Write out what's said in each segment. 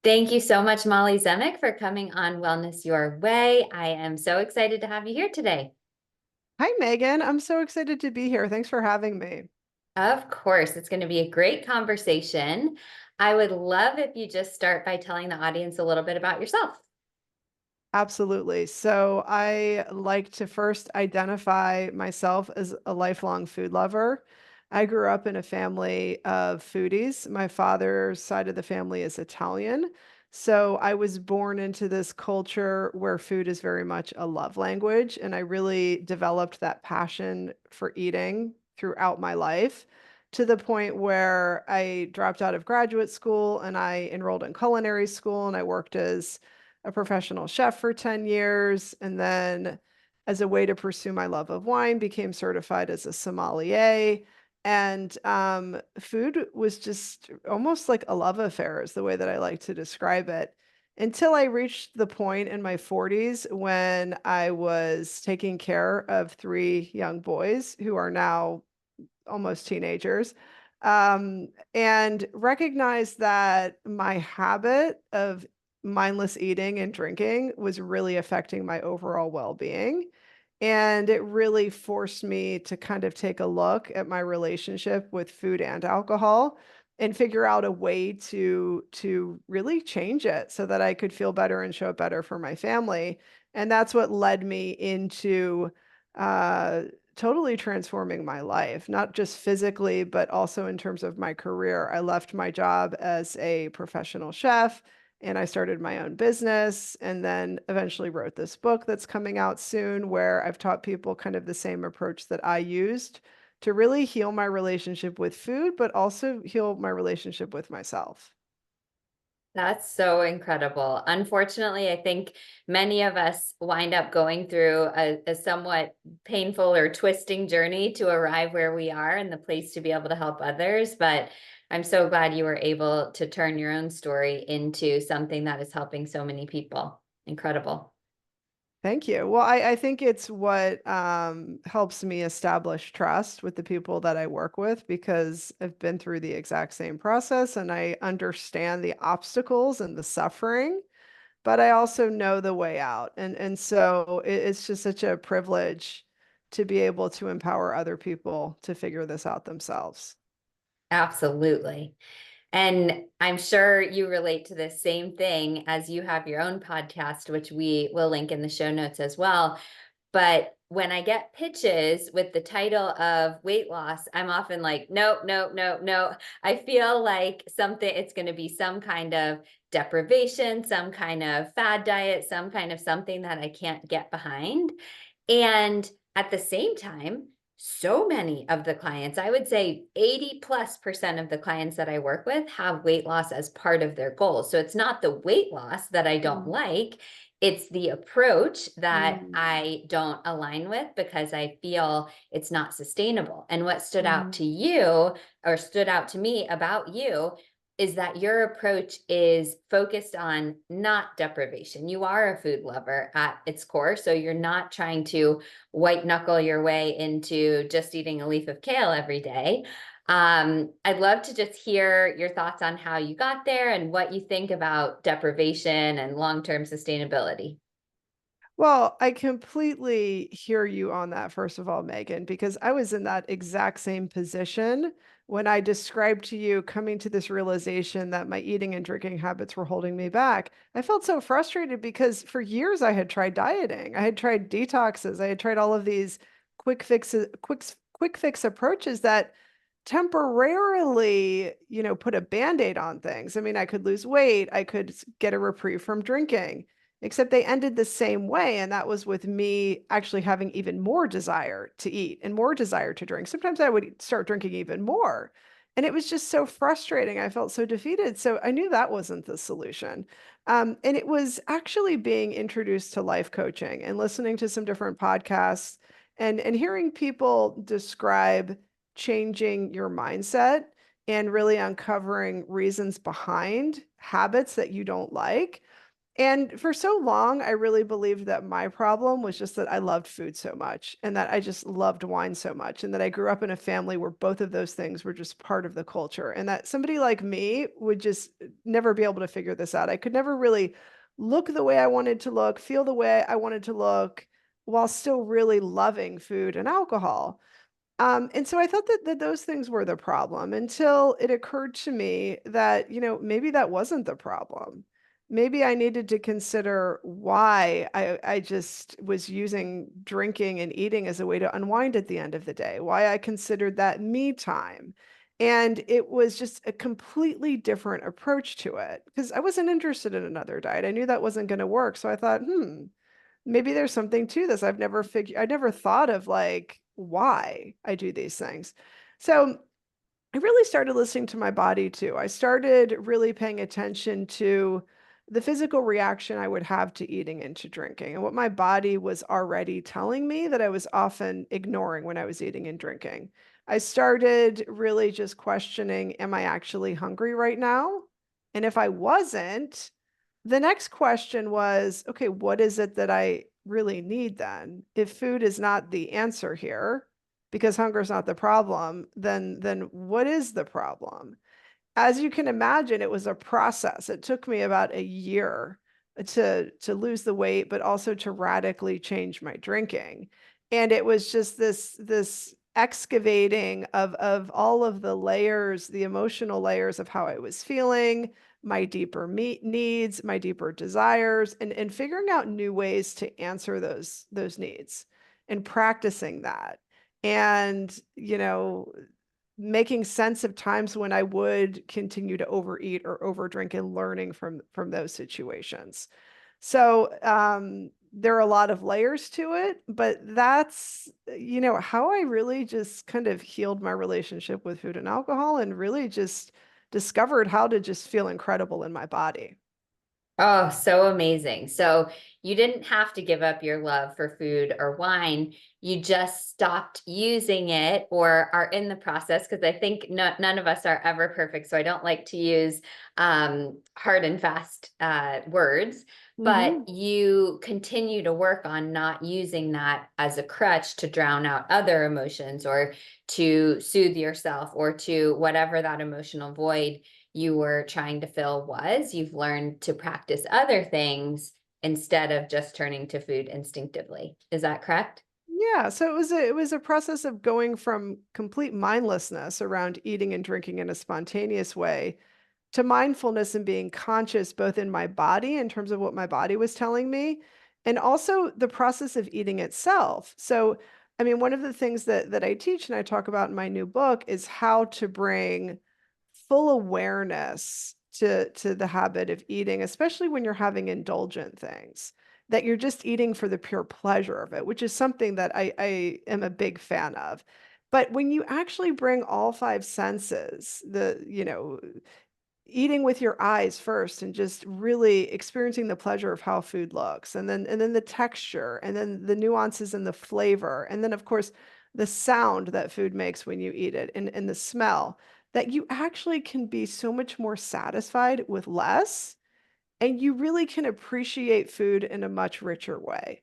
Thank you so much, Molly Zemek, for coming on Wellness Your Way. I am so excited to have you here today. Hi, Megan. I'm so excited to be here. Thanks for having me. Of course, it's going to be a great conversation. I would love if you just start by telling the audience a little bit about yourself. Absolutely. So, I like to first identify myself as a lifelong food lover. I grew up in a family of foodies. My father's side of the family is Italian. So, I was born into this culture where food is very much a love language. And I really developed that passion for eating throughout my life to the point where I dropped out of graduate school and I enrolled in culinary school and I worked as a professional chef for 10 years. And then, as a way to pursue my love of wine, became certified as a sommelier. And food was just almost like a love affair, is the way that I like to describe it. Until I reached the point in my 40s when I was taking care of three young boys who are now almost teenagers, and recognized that my habit of mindless eating and drinking was really affecting my overall well-being. And it really forced me to kind of take a look at my relationship with food and alcohol and figure out a way to really change it so that I could feel better and show up better for my family. And that's what led me into uh, totally transforming my life, not just physically, but also in terms of my career. I left my job as a professional chef and I started my own business and then eventually wrote this book that's coming out soon where I've taught people kind of the same approach that I used to really heal my relationship with food, but also heal my relationship with myself. That's so incredible. Unfortunately, I think many of us wind up going through a somewhat painful or twisting journey to arrive where we are and the place to be able to help others. But I'm so glad you were able to turn your own story into something that is helping so many people. Incredible. Thank you. Well, I think it's what helps me establish trust with the people that I work with because I've been through the exact same process and I understand the obstacles and the suffering, but I also know the way out. And so it's just such a privilege to be able to empower other people to figure this out themselves. Absolutely. And I'm sure you relate to the same thing as you have your own podcast, which we will link in the show notes as well. But when I get pitches with the title of weight loss, I'm often like, no, no, no, no. I feel like it's going to be some kind of deprivation, some kind of fad diet, some kind of something that I can't get behind. And at the same time, so many of the clients, I would say 80+% of the clients that I work with have weight loss as part of their goals. So it's not the weight loss that I don't Mm, like, it's the approach that mm, I don't align with because I feel it's not sustainable. And what stood out mm, to you or stood out to me about you is that your approach is focused on not deprivation. You are a food lover at its core. So you're not trying to white knuckle your way into just eating a leaf of kale every day. I'd love to just hear your thoughts on how you got there and what you think about deprivation and long-term sustainability. Well, I completely hear you on that, first of all, Megan, because I was in that exact same position when I described to you coming to this realization that my eating and drinking habits were holding me back. I felt so frustrated because for years I had tried dieting, I had tried detoxes, I had tried all of these quick fix approaches that temporarily, put a band-aid on things. I mean, I could lose weight, I could get a reprieve from drinking, except they ended the same way. And that was with me actually having even more desire to eat and more desire to drink. Sometimes I would start drinking even more. And it was just so frustrating. I felt so defeated. So I knew that wasn't the solution. And it was actually being introduced to life coaching and listening to some different podcasts and hearing people describe changing your mindset and really uncovering reasons behind habits that you don't like And for so long, I really believed that my problem was just that I loved food so much and that I just loved wine so much and that I grew up in a family where both of those things were just part of the culture and that somebody like me would just never be able to figure this out. I could never really look the way I wanted to look, feel the way I wanted to look while still really loving food and alcohol. And so I thought that those things were the problem until it occurred to me that, maybe that wasn't the problem. Maybe I needed to consider why I just was using drinking and eating as a way to unwind at the end of the day, why I considered that me time. And it was just a completely different approach to it because I wasn't interested in another diet. I knew that wasn't going to work. So I thought, maybe there's something to this. I never thought of like why I do these things. So I really started listening to my body too. I started really paying attention to the physical reaction I would have to eating and to drinking and what my body was already telling me that I was often ignoring when I was eating and drinking. I started really just questioning, am I actually hungry right now? And if I wasn't, the next question was, okay, what is it that I really need then? If food is not the answer here, because hunger is not the problem, then what is the problem? As you can imagine, it was a process. It took me about a year to lose the weight, but also to radically change my drinking. And it was just this excavating of all of the layers, the emotional layers of how I was feeling, my deeper needs, my deeper desires, and figuring out new ways to answer those needs and practicing that. And, making sense of times when I would continue to overeat or overdrink and learning from those situations. So there are a lot of layers to it, but that's how I really just kind of healed my relationship with food and alcohol and really just discovered how to just feel incredible in my body. Oh, so amazing. So you didn't have to give up your love for food or wine. You just stopped using it or are in the process. Because I think none of us are ever perfect. So I don't like to use hard and fast words, but Hmm. you continue to work on not using that as a crutch to drown out other emotions or to soothe yourself or to whatever that emotional void you were trying to fill was. You've learned to practice other things instead of just turning to food instinctively. Is that correct? Yeah, so it was a process of going from complete mindlessness around eating and drinking in a spontaneous way to mindfulness and being conscious both in my body in terms of what my body was telling me and also the process of eating itself. So, I mean, one of the things that I teach and I talk about in my new book is how to bring full awareness to the habit of eating, especially when you're having indulgent things, that you're just eating for the pure pleasure of it, which is something that I am a big fan of. But when you actually bring all five senses, eating with your eyes first and just really experiencing the pleasure of how food looks and then the texture and then the nuances and the flavor and then of course the sound that food makes when you eat it and the smell that you actually can be so much more satisfied with less and you really can appreciate food in a much richer way.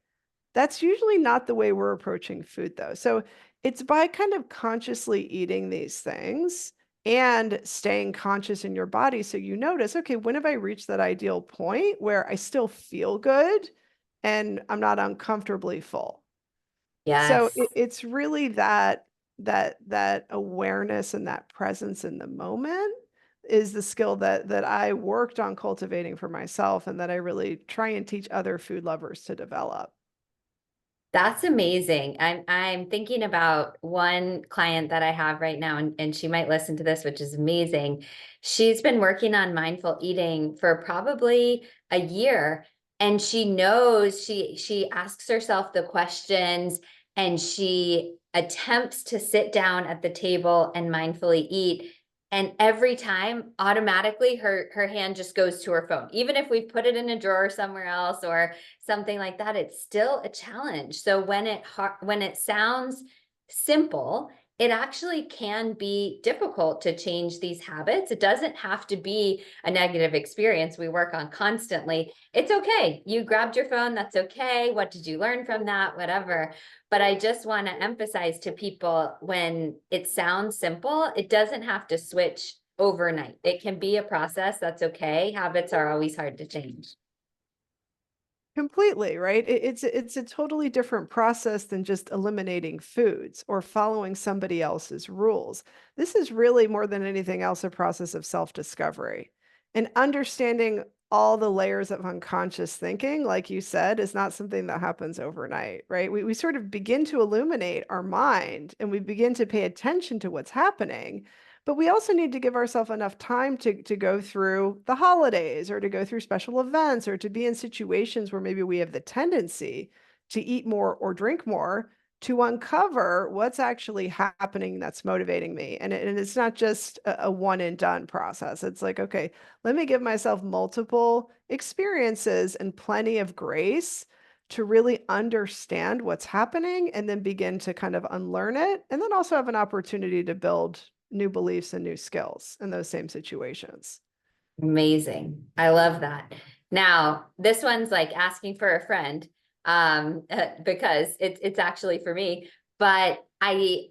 That's usually not the way we're approaching food, though. So it's by kind of consciously eating these things and staying conscious in your body. So you notice, okay, when have I reached that ideal point where I still feel good and I'm not uncomfortably full? So Yes. it's really that awareness and that presence in the moment is the skill that I worked on cultivating for myself and that I really try and teach other food lovers to develop. That's amazing. I'm thinking about one client that I have right now, and she might listen to this, which is amazing. She's been working on mindful eating for probably a year, and she knows she asks herself the questions and she attempts to sit down at the table and mindfully eat. And every time, automatically, her hand just goes to her phone, even if we put it in a drawer somewhere else or something like that, it's still a challenge. So when it sounds simple, it actually can be difficult to change these habits. It doesn't have to be a negative experience we work on constantly. It's okay. You grabbed your phone. That's okay. What did you learn from that? Whatever. But I just want to emphasize to people, when it sounds simple, it doesn't have to switch overnight. It can be a process. That's okay. Habits are always hard to change. Completely, right? It's a totally different process than just eliminating foods or following somebody else's rules. This is really more than anything else a process of self-discovery. And understanding all the layers of unconscious thinking, like you said, is not something that happens overnight, right? We sort of begin to illuminate our mind and we begin to pay attention to what's happening. But we also need to give ourselves enough time to go through the holidays or to go through special events or to be in situations where maybe we have the tendency to eat more or drink more to uncover what's actually happening that's motivating me. And it's not just a one and done process. It's like, okay, let me give myself multiple experiences and plenty of grace to really understand what's happening and then begin to kind of unlearn it. And then also have an opportunity to build new beliefs and new skills in those same situations. Amazing. I love that. Now, this one's like asking for a friend, because it's actually for me, but I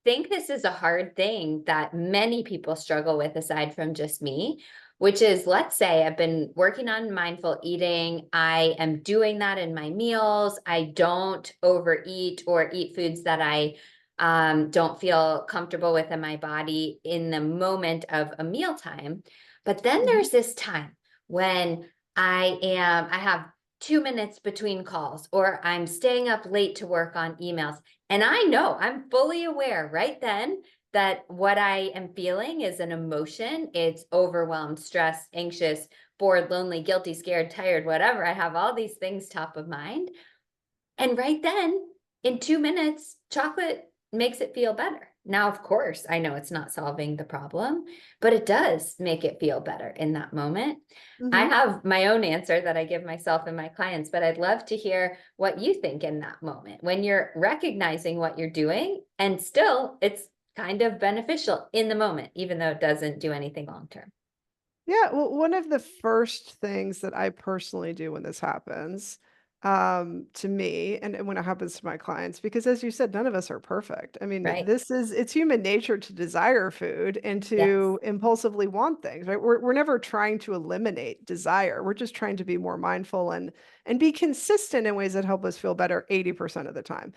think this is a hard thing that many people struggle with aside from just me, which is, let's say I've been working on mindful eating. I am doing that in my meals. I don't overeat or eat foods that I don't feel comfortable with in my body in the moment of a mealtime. But then Mhm. there's this time when I have 2 minutes between calls, or I'm staying up late to work on emails. And I know, I'm fully aware right then that what I am feeling is an emotion. It's overwhelmed, stressed, anxious, bored, lonely, guilty, scared, tired, whatever. I have all these things top of mind. And right then, in 2 minutes, chocolate makes it feel better. Now, of course, I know it's not solving the problem, but it does make it feel better in that moment. I Mhm. have my own answer that I give myself and my clients, but I'd love to hear what you think in that moment when you're recognizing what you're doing and still it's kind of beneficial in the moment, even though it doesn't do anything long term. Yeah, well, one of the first things that I personally do when this happens, to me, and when it happens to my clients, because as you said, none of us are perfect. I mean, Right. it's human nature to desire food and Yes. to impulsively want things, right? We're never trying to eliminate desire. We're just trying to be more mindful and be consistent in ways that help us feel better 80% of the time.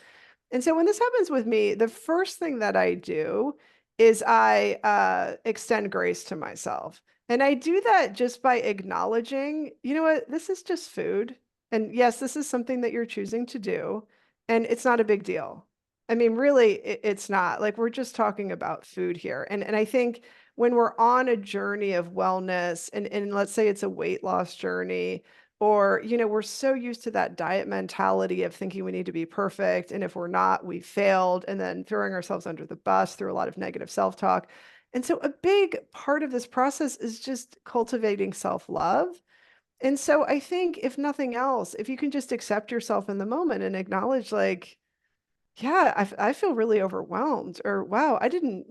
And so when this happens with me, the first thing that I do is I extend grace to myself. And I do that just by acknowledging, you know what, this is just food. And yes, this is something that you're choosing to do. And it's not a big deal. I mean, really, it's not. Like, we're just talking about food here. And I think when we're on a journey of wellness, and let's say it's a weight loss journey, or, we're so used to that diet mentality of thinking we need to be perfect. And if we're not, we failed. And then throwing ourselves under the bus through a lot of negative self talk. And so a big part of this process is just cultivating self love. And so I think, if nothing else, if you can just accept yourself in the moment and acknowledge, like, yeah, I feel really overwhelmed, or wow, I didn't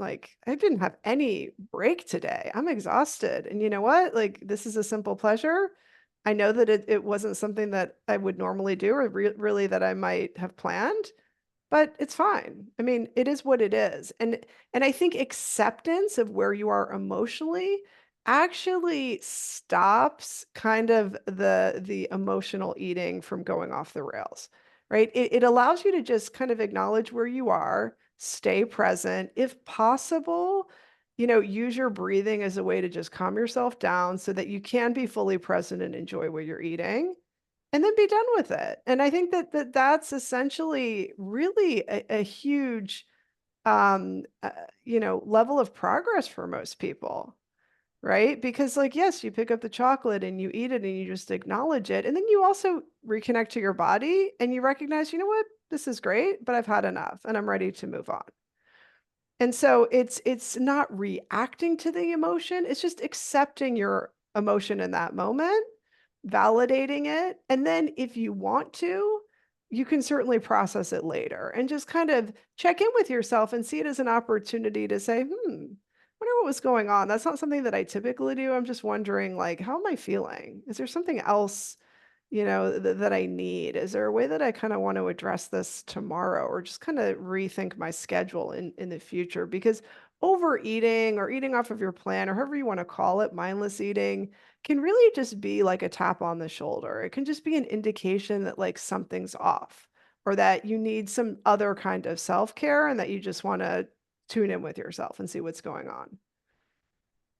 have any break today. I'm exhausted. And you know what? Like, this is a simple pleasure. I know that it wasn't something that I would normally do, or really that I might have planned, but it's fine. I mean, it is what it is. And I think acceptance of where you are emotionally actually stops kind of the emotional eating from going off the rails, right? It allows you to just kind of acknowledge where you are, stay present, if possible, use your breathing as a way to just calm yourself down so that you can be fully present and enjoy what you're eating. And then be done with it. And I think that's essentially really a huge, level of progress for most people, right? Because, like, yes, you pick up the chocolate and you eat it and you just acknowledge it, and then you also reconnect to your body and you recognize, you know what, this is great, but I've had enough and I'm ready to move on. And so it's not reacting to the emotion, it's just accepting your emotion in that moment, validating it, and then if you want to, you can certainly process it later and just kind of check in with yourself and see it as an opportunity to say, wonder what was going on. That's not something that I typically do. I'm just wondering, like, how am I feeling? Is there something else, that I need? Is there a way that I kind of want to address this tomorrow or just kind of rethink my schedule in the future? Because overeating or eating off of your plan or however you want to call it, mindless eating can really just be like a tap on the shoulder. It can just be an indication that like something's off or that you need some other kind of self-care and that you just want to tune in with yourself and see what's going on.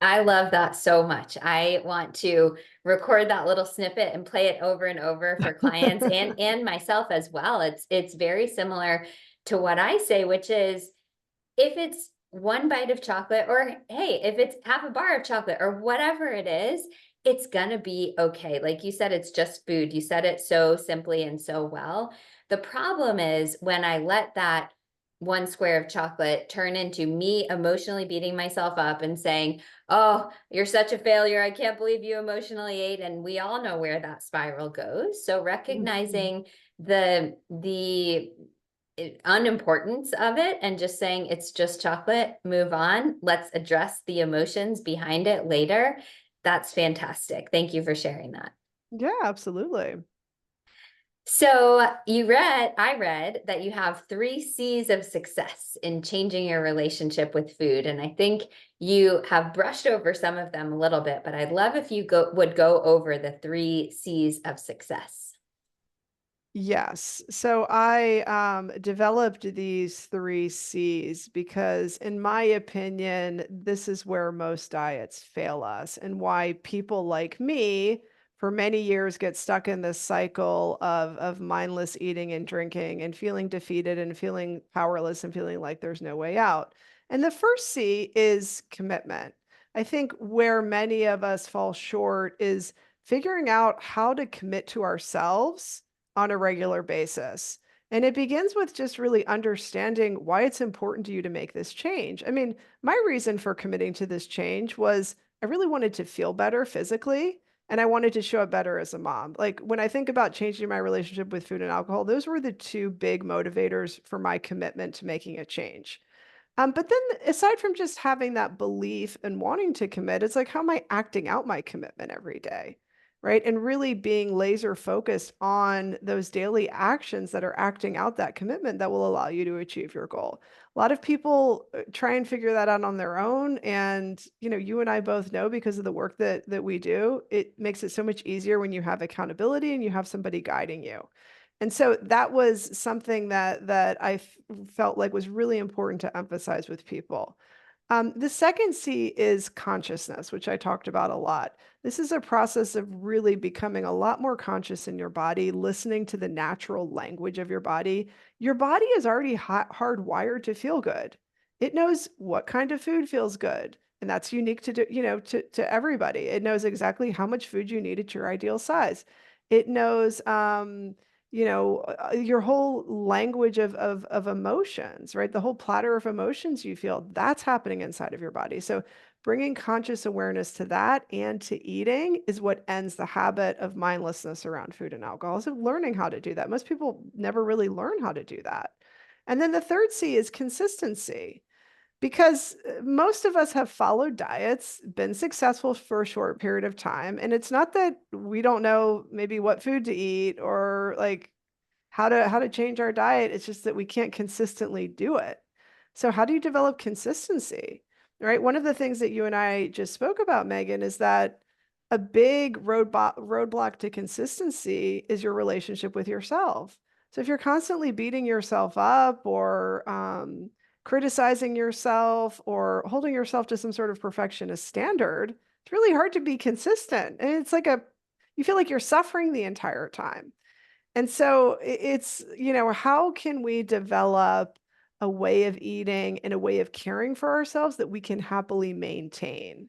I love that so much. I want to record that little snippet and play it over and over for clients and myself as well. It's very similar to what I say, which is if it's one bite of chocolate, or hey, if it's half a bar of chocolate or whatever it is, it's gonna be okay. Like you said, it's just food. You said it so simply and so well. The problem is when I let that one square of chocolate turn into me emotionally beating myself up and saying, oh, you're such a failure. I can't believe you emotionally ate. And we all know where that spiral goes. So Mhm. recognizing the unimportance of it and just saying it's just chocolate, move on. Let's address the emotions behind it later. That's fantastic. Thank you for sharing that. Yeah, absolutely. So I read that you have 3 C's of success in changing your relationship with food. And I think you have brushed over some of them a little bit, but I'd love if you would go over the 3 C's of success. Yes. So I developed these 3 C's because, in my opinion, this is where most diets fail us and why people like me for many years get stuck in this cycle of mindless eating and drinking and feeling defeated and feeling powerless and feeling like there's no way out. And the first C is commitment. I think where many of us fall short is figuring out how to commit to ourselves on a regular basis. And it begins with just really understanding why it's important to you to make this change. I mean, my reason for committing to this change was I really wanted to feel better physically and I wanted to show up better as a mom. Like when I think about changing my relationship with food and alcohol, those were the two big motivators for my commitment to making a change. But then aside from just having that belief and wanting to commit, it's like, how am I acting out my commitment every day? Right. And really being laser focused on those daily actions that are acting out that commitment that will allow you to achieve your goal. A lot of people try and figure that out on their own. And, you and I both know because of the work that we do, it makes it so much easier when you have accountability and you have somebody guiding you. And so that was something that felt like was really important to emphasize with people. The second C is consciousness, which I talked about a lot. This is a process of really becoming a lot more conscious in your body, listening to the natural language of your body. Your body is already hardwired to feel good. It knows what kind of food feels good, and that's unique to everybody. It knows exactly how much food you need at your ideal size. It knows your whole language of emotions, right? The whole platter of emotions you feel, that's happening inside of your body. So bringing conscious awareness to that and to eating is what ends the habit of mindlessness around food and alcohol. So learning how to do that. Most people never really learn how to do that. And then the third C is consistency. Because most of us have followed diets, been successful for a short period of time, and it's not that we don't know maybe what food to eat or like how to change our diet, it's just that we can't consistently do it. So how do you develop consistency? Right? One of the things that you and I just spoke about, Megan, is that a big roadblock to consistency is your relationship with yourself. So if you're constantly beating yourself up or criticizing yourself or holding yourself to some sort of perfectionist standard, it's really hard to be consistent. And it's like you feel like you're suffering the entire time. And so it's, how can we develop a way of eating and a way of caring for ourselves that we can happily maintain?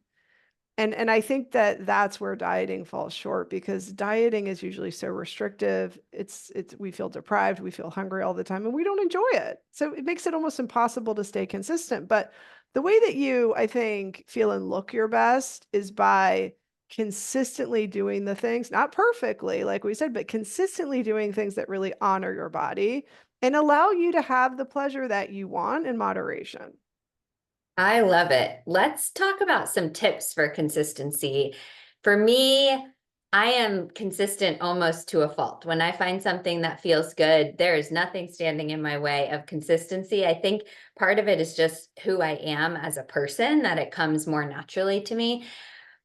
And I think that that's where dieting falls short because dieting is usually so restrictive. It's we feel deprived, we feel hungry all the time, and we don't enjoy it. So it makes it almost impossible to stay consistent. But the way that you, I think, feel and look your best is by consistently doing the things, not perfectly, like we said, but consistently doing things that really honor your body and allow you to have the pleasure that you want in moderation. I love it. Let's talk about some tips for consistency. For me, I am consistent almost to a fault. When I find something that feels good, there is nothing standing in my way of consistency. I think part of it is just who I am as a person, that it comes more naturally to me.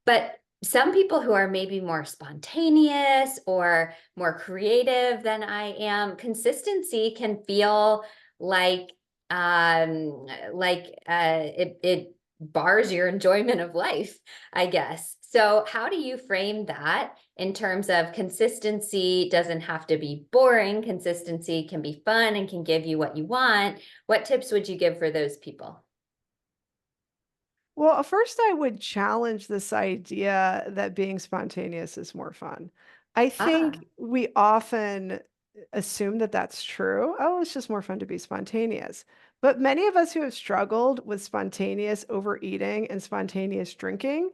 But some people who are maybe more spontaneous or more creative than I am, consistency can feel like it bars your enjoyment of life, I guess. So how do you frame that in terms of consistency doesn't have to be boring, consistency can be fun and can give you what you want? What tips would you give for those people? Well, first, I would challenge this idea that being spontaneous is more fun. I think Ah. we often assume that that's true. Oh, it's just more fun to be spontaneous. But many of us who have struggled with spontaneous overeating and spontaneous drinking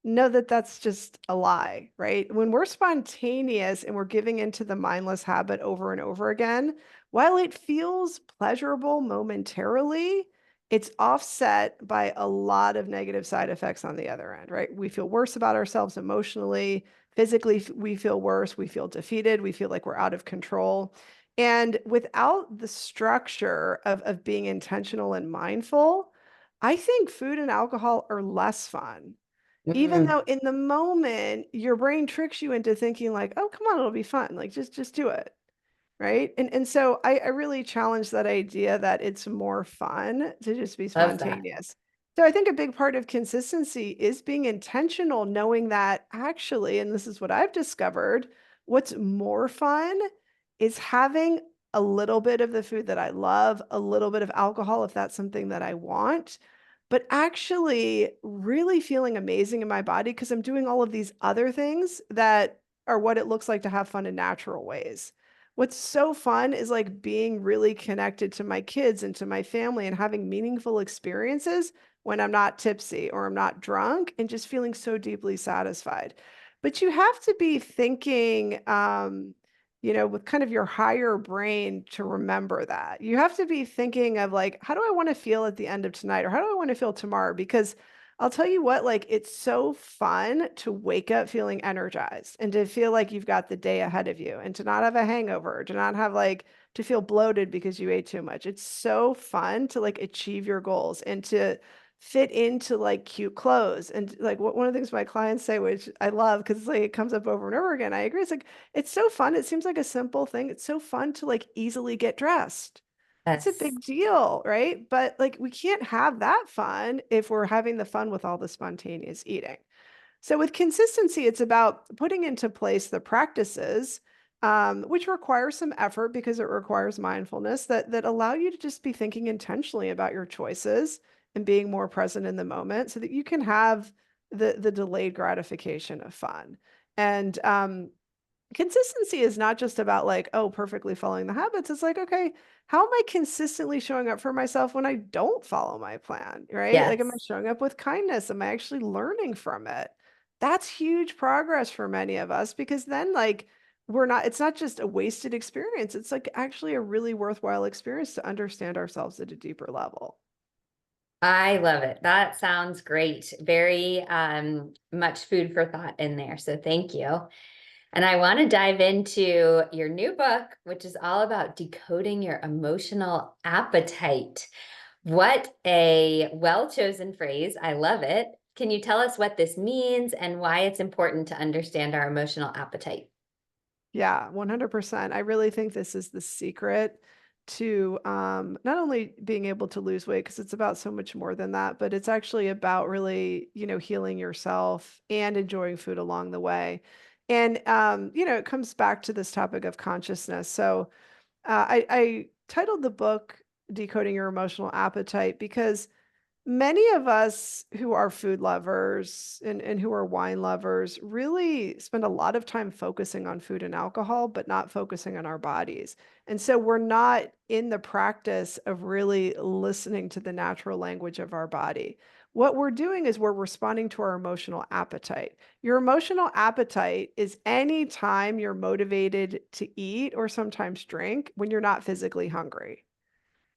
know that that's just a lie, right? When we're spontaneous and we're giving into the mindless habit over and over again, while it feels pleasurable momentarily, it's offset by a lot of negative side effects on the other end, right? We feel worse about ourselves emotionally, physically, we feel worse, we feel defeated, we feel like we're out of control. And without the structure of being intentional and mindful, I think food and alcohol are less fun. Even Mm, though in the moment your brain tricks you into thinking like, "Oh, come on, it'll be fun. Like just do it." Right? And so I really challenge that idea that it's more fun to just be love that. spontaneous. So I think a big part of consistency is being intentional, knowing that actually, and this is what I've discovered, what's more fun is having a little bit of the food that I love, a little bit of alcohol if that's something that I want, but actually really feeling amazing in my body because I'm doing all of these other things that are what it looks like to have fun in natural ways. What's so fun is, like, being really connected to my kids and to my family and having meaningful experiences when I'm not tipsy or I'm not drunk and just feeling so deeply satisfied. But you have to be thinking, with kind of your higher brain to remember that. You have to be thinking of, like, "How do I wanna feel at the end of tonight?" Or, "How do I wanna feel tomorrow?" Because I'll tell you what, like, it's so fun to wake up feeling energized and to feel like you've got the day ahead of you and to not have a hangover, to not have like to feel bloated because you ate too much. It's so fun to like achieve your goals and to fit into like cute clothes. And like one of the things my clients say, which I love because like it comes up over and over again. I agree. It's like it's so fun. It seems like a simple thing. It's so fun to like easily get dressed. It's a That's big deal, right? But, like, we can't have that fun if we're having the fun with all the spontaneous eating. So with consistency, it's about putting into place the practices, which require some effort because it requires mindfulness that allow you to just be thinking intentionally about your choices and being more present in the moment so that you can have the delayed gratification of fun. And consistency is not just about like, oh, perfectly following the habits. It's like, okay, how am I consistently showing up for myself when I don't follow my plan, right? Like, am I yes. showing up with kindness? Am I actually learning from it? That's huge progress for many of us because then, like, it's not just a wasted experience. It's like actually a really worthwhile experience to understand ourselves at a deeper level. I love it. That sounds great. Very much food for thought in there. So thank you. And I want to dive into your new book, which is all about decoding your emotional appetite. What a well-chosen phrase. I love it. Can you tell us what this means and why it's important to understand our emotional appetite? Yeah, 100%. I really think this is the secret to not only being able to lose weight, because it's about so much more than that, but it's actually about really, healing yourself and enjoying food along the way. And, it comes back to this topic of consciousness. So I titled the book Decoding Your Emotional Appetite because many of us who are food lovers and who are wine lovers really spend a lot of time focusing on food and alcohol, but not focusing on our bodies. And so we're not in the practice of really listening to the natural language of our body. What we're doing is we're responding to our emotional appetite. Your emotional appetite is any time you're motivated to eat or sometimes drink when you're not physically hungry.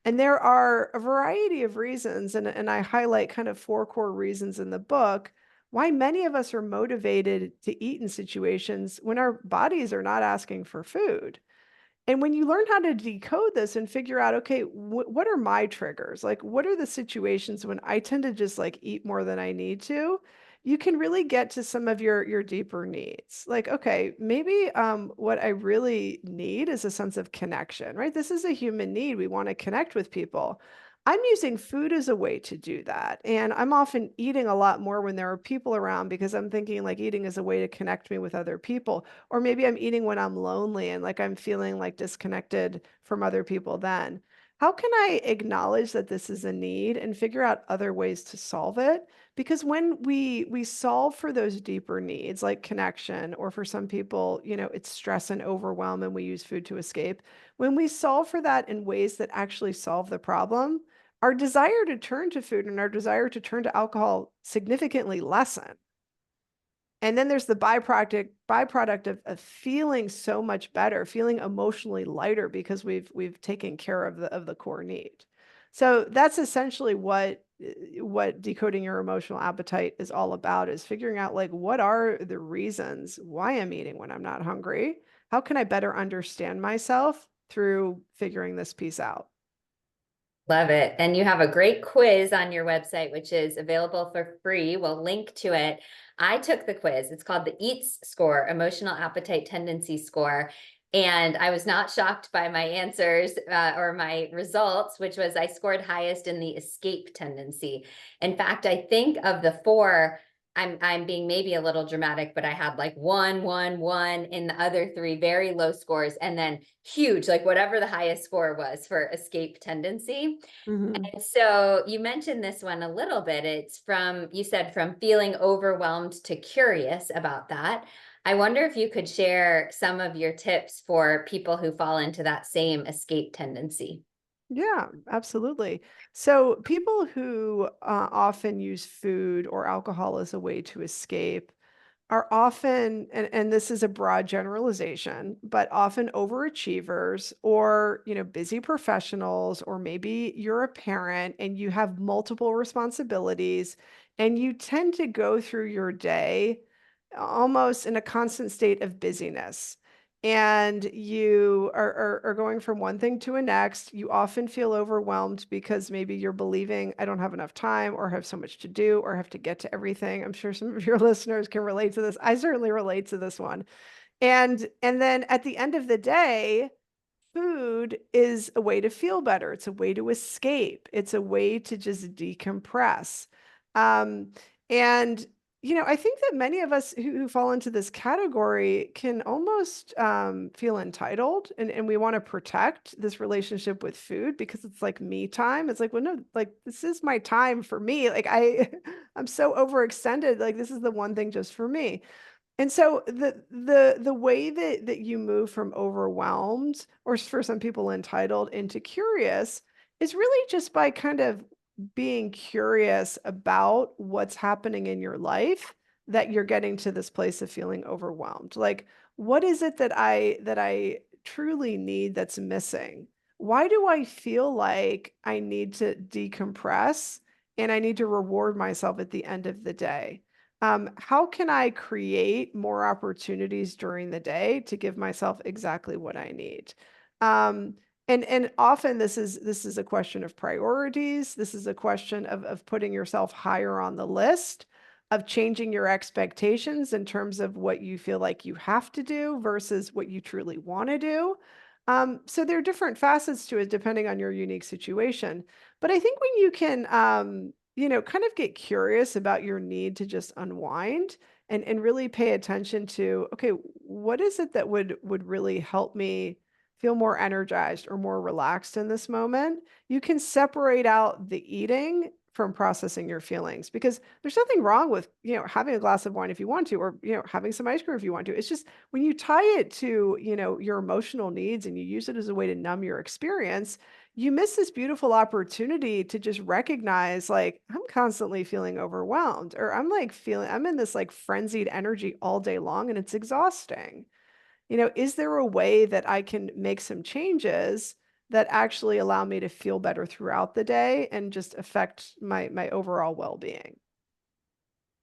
And there are a variety of reasons, and I highlight kind of four core reasons in the book why many of us are motivated to eat in situations when our bodies are not asking for food. And when you learn how to decode this and figure out, okay, what are my triggers? Like, what are the situations when I tend to just like eat more than I need to? You can really get to some of your deeper needs. Like, okay, maybe what I really need is a sense of connection, right? This is a human need. We want to connect with people. I'm using food as a way to do that. And I'm often eating a lot more when there are people around because I'm thinking like eating is a way to connect me with other people. Or maybe I'm eating when I'm lonely and like I'm feeling like disconnected from other people then. How can I acknowledge that this is a need and figure out other ways to solve it? Because when we solve for those deeper needs like connection, or for some people, it's stress and overwhelm and we use food to escape. When we solve for that in ways that actually solve the problem, our desire to turn to food and our desire to turn to alcohol significantly lessen. And then there's the byproduct of feeling so much better, feeling emotionally lighter because we've taken care of the core need. So that's essentially what decoding your emotional appetite is all about, is figuring out like what are the reasons why I'm eating when I'm not hungry? How can I better understand myself through figuring this piece out? Love it. And you have a great quiz on your website, which is available for free. We'll link to it. I took the quiz. It's called the EATS score, Emotional Appetite Tendency Score. And I was not shocked by my answers or my results, which was I scored highest in the escape tendency. In fact, I think of the four, I'm being maybe a little dramatic, but I had like 1, 1, 1 in the other three, very low scores, and then huge, like whatever the highest score was for escape tendency. Mhm. And so you mentioned this one a little bit. It's from, you said, from feeling overwhelmed to curious about that. I wonder if you could share some of your tips for people who fall into that same escape tendency. Yeah, absolutely. So people who often use food or alcohol as a way to escape are often, and this is a broad generalization, but often overachievers, or, busy professionals, or maybe you're a parent and you have multiple responsibilities and you tend to go through your day almost in a constant state of busyness. And you are going from one thing to a next. You often feel overwhelmed because maybe you're believing, I don't have enough time, or have so much to do, or have to get to everything. I'm sure some of your listeners can relate to this. I certainly relate to this one. And then at the end of the day, food is a way to feel better. It's a way to escape. It's a way to just decompress. Um, and I think that many of us who fall into this category can almost feel entitled, and we want to protect this relationship with food because it's like me time. It's like, well, no, like this is my time for me. Like I'm so overextended. Like this is the one thing just for me. And so the way that you move from overwhelmed, or for some people entitled, into curious is really just by kind of being curious about what's happening in your life that you're getting to this place of feeling overwhelmed. Like, what is it that I truly need that's missing? Why do I feel like I need to decompress and I need to reward myself at the end of the day? How can I create more opportunities during the day to give myself exactly what I need? Um, and often this is a question of priorities. This is a question of putting yourself higher on the list, of changing your expectations in terms of what you feel like you have to do versus what you truly want to do. So there are different facets to it depending on your unique situation. But I think when you can kind of get curious about your need to just unwind, and really pay attention to, okay, what is it that would really help me feel more energized or more relaxed in this moment? You can separate out the eating from processing your feelings, because there's nothing wrong with, having a glass of wine if you want to, or, having some ice cream if you want to. It's just when you tie it to, your emotional needs and you use it as a way to numb your experience, you miss this beautiful opportunity to just recognize, like, I'm constantly feeling overwhelmed, or I'm in this like frenzied energy all day long and it's exhausting. Is there a way that I can make some changes that actually allow me to feel better throughout the day and just affect my overall well-being?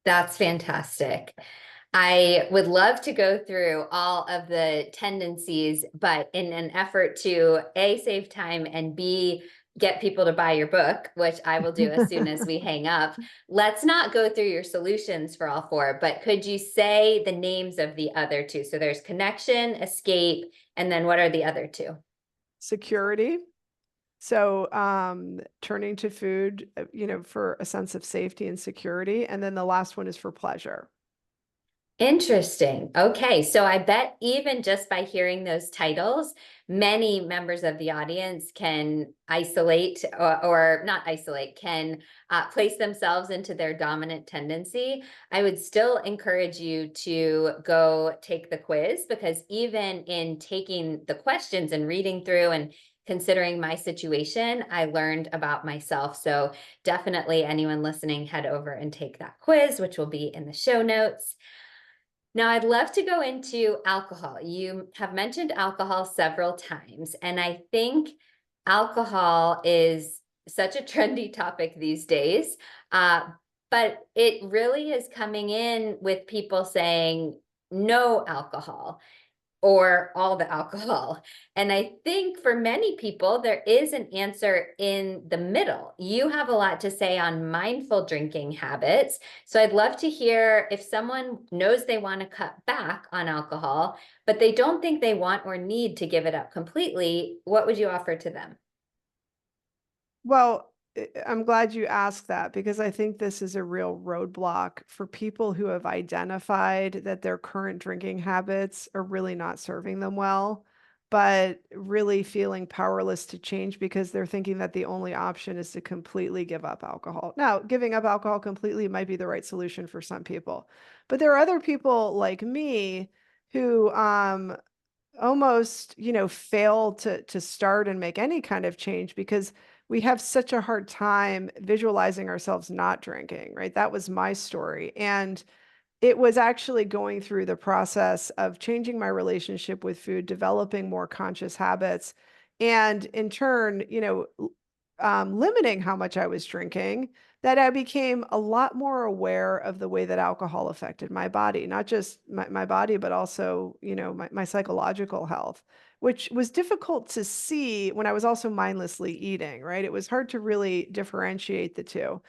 That's fantastic. I would love to go through all of the tendencies, but in an effort to A, save time, and B, get people to buy your book, which I will do as soon as we hang up. Let's not go through your solutions for all four, but could you say the names of the other two? So there's connection, escape, and then what are the other two? Security. So, turning to food, for a sense of safety and security. And then the last one is for pleasure. Interesting. Okay. So I bet even just by hearing those titles, many members of the audience can isolate or not isolate, can place themselves into their dominant tendency. I would still encourage you to go take the quiz, because even in taking the questions and reading through and considering my situation, I learned about myself. So definitely anyone listening, head over and take that quiz, which will be in the show notes. Now, I'd love to go into alcohol. You have mentioned alcohol several times, and I think alcohol is such a trendy topic these days. Uh, but it really is coming in with people saying no alcohol or all the alcohol. And I think for many people, there is an answer in the middle. You have a lot to say on mindful drinking habits. So I'd love to hear, if someone knows they want to cut back on alcohol, but they don't think they want or need to give it up completely, what would you offer to them? Well, I'm glad you asked that because I think this is a real roadblock for people who have identified that their current drinking habits are really not serving them well, but really feeling powerless to change because they're thinking that the only option is to completely give up alcohol. Now, giving up alcohol completely might be the right solution for some people, but there are other people like me who almost, fail to start and make any kind of change because we have such a hard time visualizing ourselves not drinking, right? That was my story. And it was actually going through the process of changing my relationship with food, developing more conscious habits, and in turn, limiting how much I was drinking, that I became a lot more aware of the way that alcohol affected my body, not just my body, but also, my psychological health, which was difficult to see when I was also mindlessly eating, right? It was hard to really differentiate the two.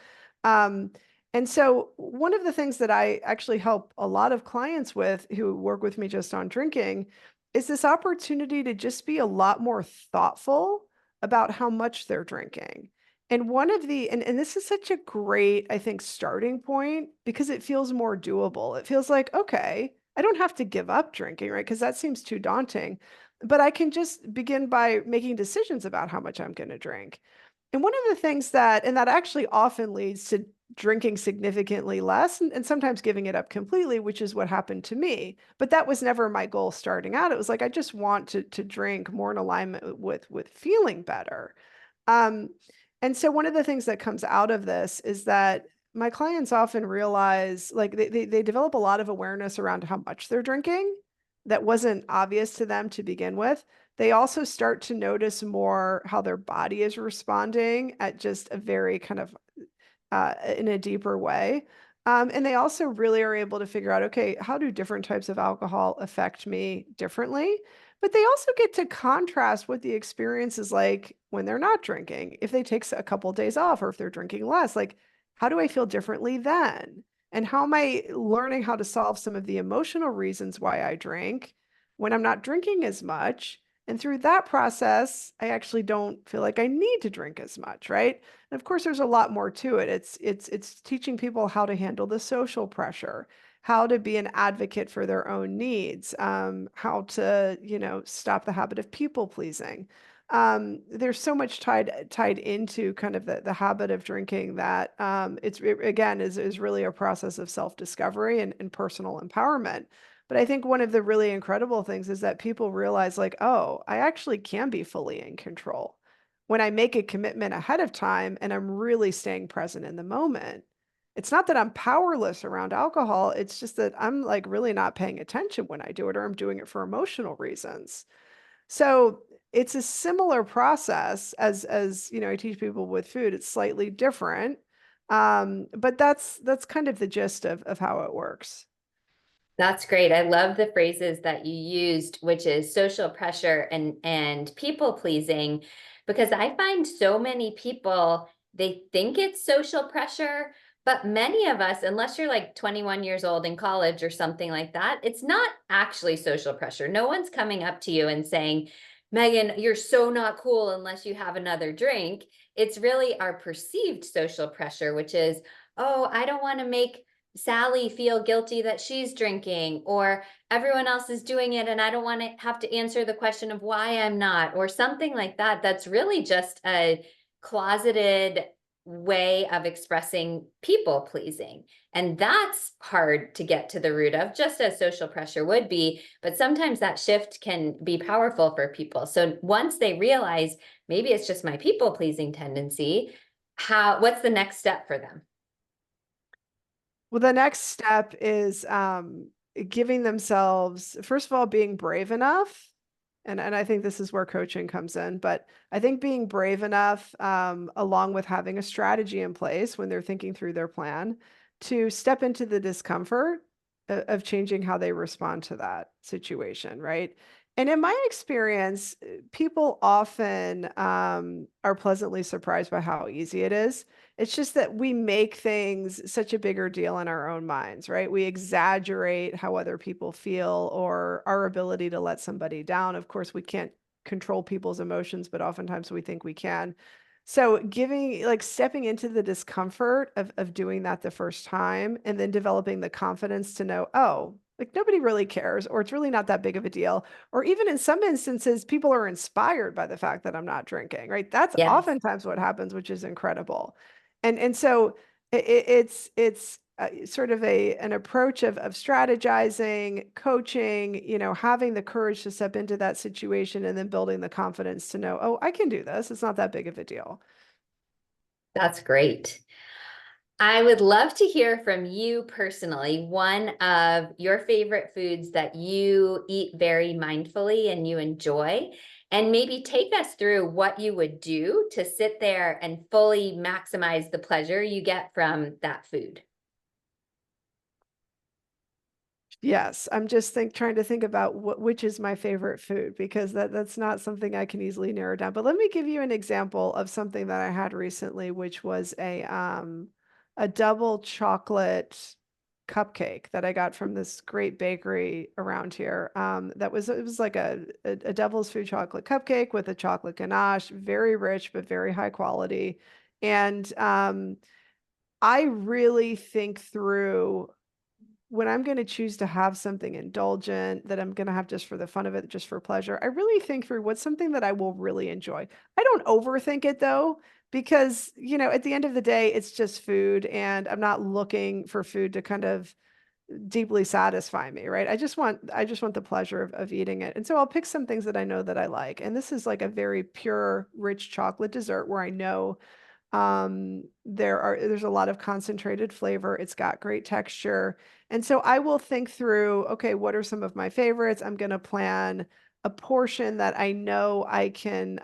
Um, and so one of the things that I actually help a lot of clients with who work with me just on drinking is this opportunity to just be a lot more thoughtful about how much they're drinking. And one of the and this is such a great, I think, starting point because it feels more doable. It feels like, okay, I don't have to give up drinking, right? Because that seems too daunting. But I can just begin by making decisions about how much I'm going to drink. And one of the things that actually often leads to drinking significantly less and sometimes giving it up completely, which is what happened to me. But that was never my goal starting out. It was like I just want to drink more in alignment with feeling better. Um, and so one of the things that comes out of this is that my clients often realize like they develop a lot of awareness around how much they're drinking that wasn't obvious to them to begin with. They also start to notice more how their body is responding at just a very kind of in a deeper way. And they also really are able to figure out, okay, how do different types of alcohol affect me differently? But they also get to contrast what the experience is like when they're not drinking. If they take a couple days off or if they're drinking less, like, how do I feel differently then? And how am I learning how to solve some of the emotional reasons why I drink when I'm not drinking as much? And through that process, I actually don't feel like I need to drink as much, right? And of course, there's a lot more to it. It's teaching people how to handle the social pressure, how to be an advocate for their own needs, how to, stop the habit of people pleasing. There's so much tied into kind of the habit of drinking that again is really a process of self-discovery and personal empowerment. But I think one of the really incredible things is that people realize like, oh, I actually can be fully in control. when I make a commitment ahead of time and I'm really staying present in the moment. It's not that I'm powerless around alcohol. It's just that I'm like really not paying attention when I do it, or I'm doing it for emotional reasons. So it's a similar process as I teach people with food. It's slightly different. But that's kind of the gist of how it works. That's great. I love the phrases that you used, which is social pressure and people pleasing, because I find so many people, they think it's social pressure, but many of us, unless you're like 21 years old in college or something like that, it's not actually social pressure. No one's coming up to you and saying, Megan, you're so not cool unless you have another drink. It's really our perceived social pressure, which is, oh, I don't want to make Sally feel guilty that she's drinking, or everyone else is doing it and I don't want to have to answer the question of why I'm not, or something like that. That's really just a closeted way of expressing people pleasing. And that's hard to get to the root of, just as social pressure would be. But sometimes that shift can be powerful for people. So once they realize maybe it's just my people pleasing tendency, what's the next step for them? Well, the next step is giving themselves, first of all, being brave enough. And I think this is where coaching comes in. But I think being brave enough, along with having a strategy in place when they're thinking through their plan, to step into the discomfort of changing how they respond to that situation, right? And in my experience, people often are pleasantly surprised by how easy it is. It's just that we make things such a bigger deal in our own minds, right? We exaggerate how other people feel or our ability to let somebody down. Of course, we can't control people's emotions, but oftentimes we think we can. So stepping into the discomfort of doing that the first time and then developing the confidence to know, oh, like nobody really cares, or it's really not that big of a deal. Or even in some instances, people are inspired by the fact that I'm not drinking, right? That's Yes. oftentimes what happens, which is incredible. And so it's sort of an approach of strategizing, coaching, having the courage to step into that situation and then building the confidence to know, oh, I can do this. It's not that big of a deal. That's great. I would love to hear from you personally, one of your favorite foods that you eat very mindfully and you enjoy, and maybe take us through what you would do to sit there and fully maximize the pleasure you get from that food. Yes, I'm just trying to think about which is my favorite food, because that's not something I can easily narrow down. But let me give you an example of something that I had recently, which was a double chocolate cupcake that I got from this great bakery around here. It was like a devil's food chocolate cupcake with a chocolate ganache, very rich but very high quality. And I really think through when I'm going to choose to have something indulgent that I'm going to have just for the fun of it, just for pleasure. I really think through what's something that I will really enjoy. I don't overthink it though, because, at the end of the day, it's just food and I'm not looking for food to kind of deeply satisfy me, right? I just want the pleasure of eating it. And so I'll pick some things that I know that I like. And this is like a very pure, rich chocolate dessert where I know there's a lot of concentrated flavor. It's got great texture. And so I will think through, okay, what are some of my favorites? I'm going to plan a portion that I know I can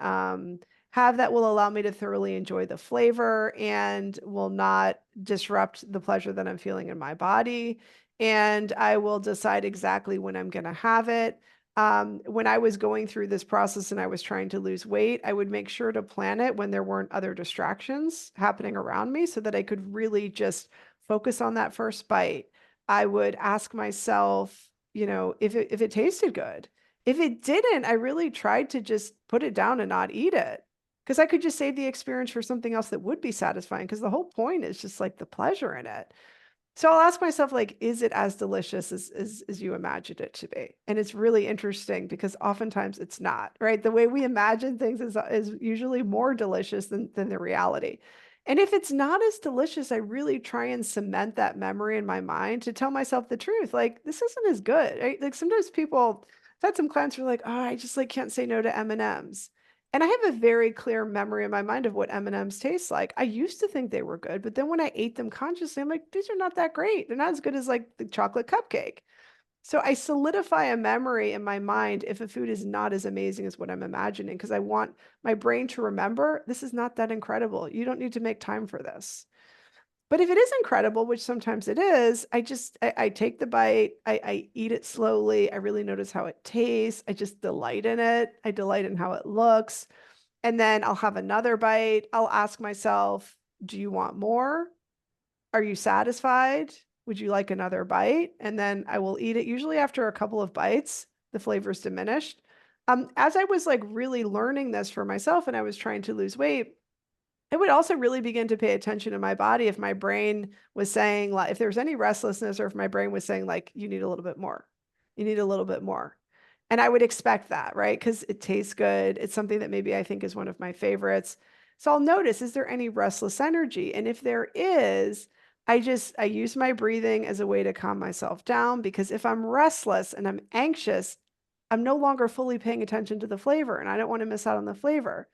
have that will allow me to thoroughly enjoy the flavor and will not disrupt the pleasure that I'm feeling in my body. And I will decide exactly when I'm going to have it. When I was going through this process and I was trying to lose weight, I would make sure to plan it when there weren't other distractions happening around me so that I could really just focus on that first bite. I would ask myself, if it tasted good. If it didn't, I really tried to just put it down and not eat it because I could just save the experience for something else that would be satisfying because the whole point is just like the pleasure in it. So I'll ask myself, like, is it as delicious as you imagined it to be? And it's really interesting because oftentimes it's not, right? The way we imagine things is usually more delicious than the reality. And if it's not as delicious, I really try and cement that memory in my mind to tell myself the truth. Like, this isn't as good, right? Like sometimes I've had some clients who are like, oh, I just like can't say no to M&Ms. And I have a very clear memory in my mind of what M&Ms taste like. I used to think they were good, but then when I ate them consciously, I'm like, these are not that great. They're not as good as like the chocolate cupcake. So I solidify a memory in my mind if a food is not as amazing as what I'm imagining, because I want my brain to remember this is not that incredible. You don't need to make time for this. But if it is incredible, which sometimes it is, I take the bite, I eat it slowly. I really notice how it tastes. I just delight in it. I delight in how it looks. And then I'll have another bite. I'll ask myself, do you want more? Are you satisfied? Would you like another bite? And then I will eat it. Usually after a couple of bites, the flavor's diminished. As I was like really learning this for myself and I was trying to lose weight, I would also really begin to pay attention to my body if my brain was saying, like, if there was any restlessness or if my brain was saying, like, you need a little bit more, you need a little bit more. And I would expect that, right? Because it tastes good. It's something that maybe I think is one of my favorites. So I'll notice, is there any restless energy? And if there is, I use my breathing as a way to calm myself down because if I'm restless and I'm anxious, I'm no longer fully paying attention to the flavor and I don't want to miss out on the flavor.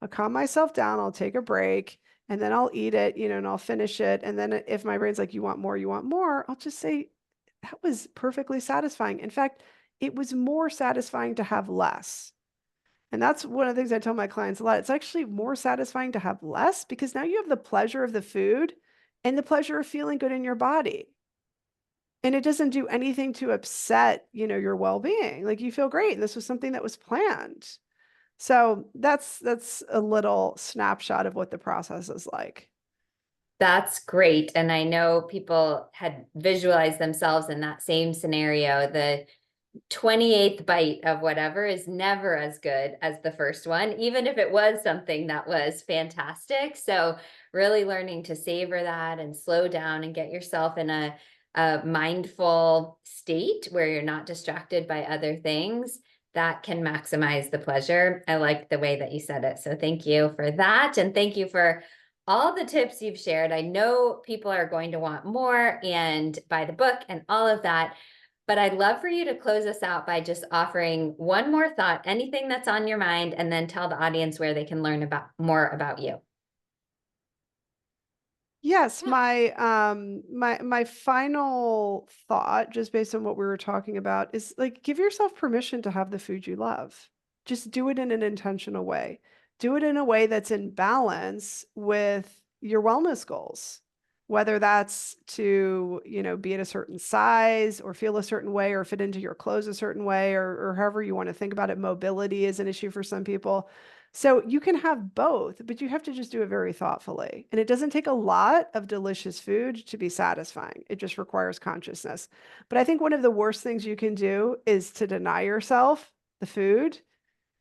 I'll calm myself down, I'll take a break, and then I'll eat it, and I'll finish it. And then if my brain's like, you want more, I'll just say, that was perfectly satisfying. In fact, it was more satisfying to have less. And that's one of the things I tell my clients a lot. It's actually more satisfying to have less because now you have the pleasure of the food and the pleasure of feeling good in your body. And it doesn't do anything to upset, your well-being. Like you feel great. And this was something that was planned. So that's a little snapshot of what the process is like. That's great. And I know people had visualized themselves in that same scenario. The 28th bite of whatever is never as good as the first one, even if it was something that was fantastic. So really learning to savor that and slow down and get yourself in a mindful state where you're not distracted by other things that can maximize the pleasure. I like the way that you said it. So thank you for that. And thank you for all the tips you've shared. I know people are going to want more and buy the book and all of that. But I'd love for you to close us out by just offering one more thought, anything that's on your mind, and then tell the audience where they can learn about more about you. Yes, my final thought, just based on what we were talking about, is like give yourself permission to have the food you love. Just do it in an intentional way. Do it in a way that's in balance with your wellness goals. Whether that's to, be at a certain size or feel a certain way or fit into your clothes a certain way or however you want to think about it. Mobility is an issue for some people. So you can have both, but you have to just do it very thoughtfully. And it doesn't take a lot of delicious food to be satisfying. It just requires consciousness. But I think one of the worst things you can do is to deny yourself the food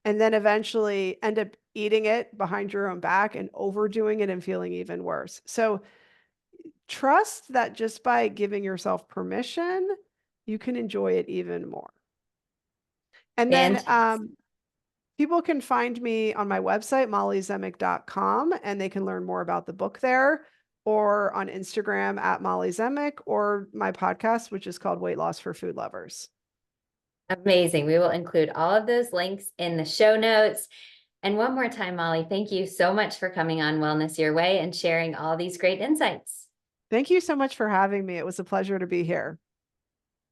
and then eventually end up eating it behind your own back and overdoing it and feeling even worse. So trust that just by giving yourself permission, you can enjoy it even more. And then Fantastic. people can find me on my website, mollyzemek.com, and they can learn more about the book there, or on Instagram at Molly Zemek, or my podcast, which is called Weight Loss for Food Lovers. Amazing. We will include all of those links in the show notes. And one more time, Molly, thank you so much for coming on Wellness Your Way and sharing all these great insights. Thank you so much for having me. It was a pleasure to be here.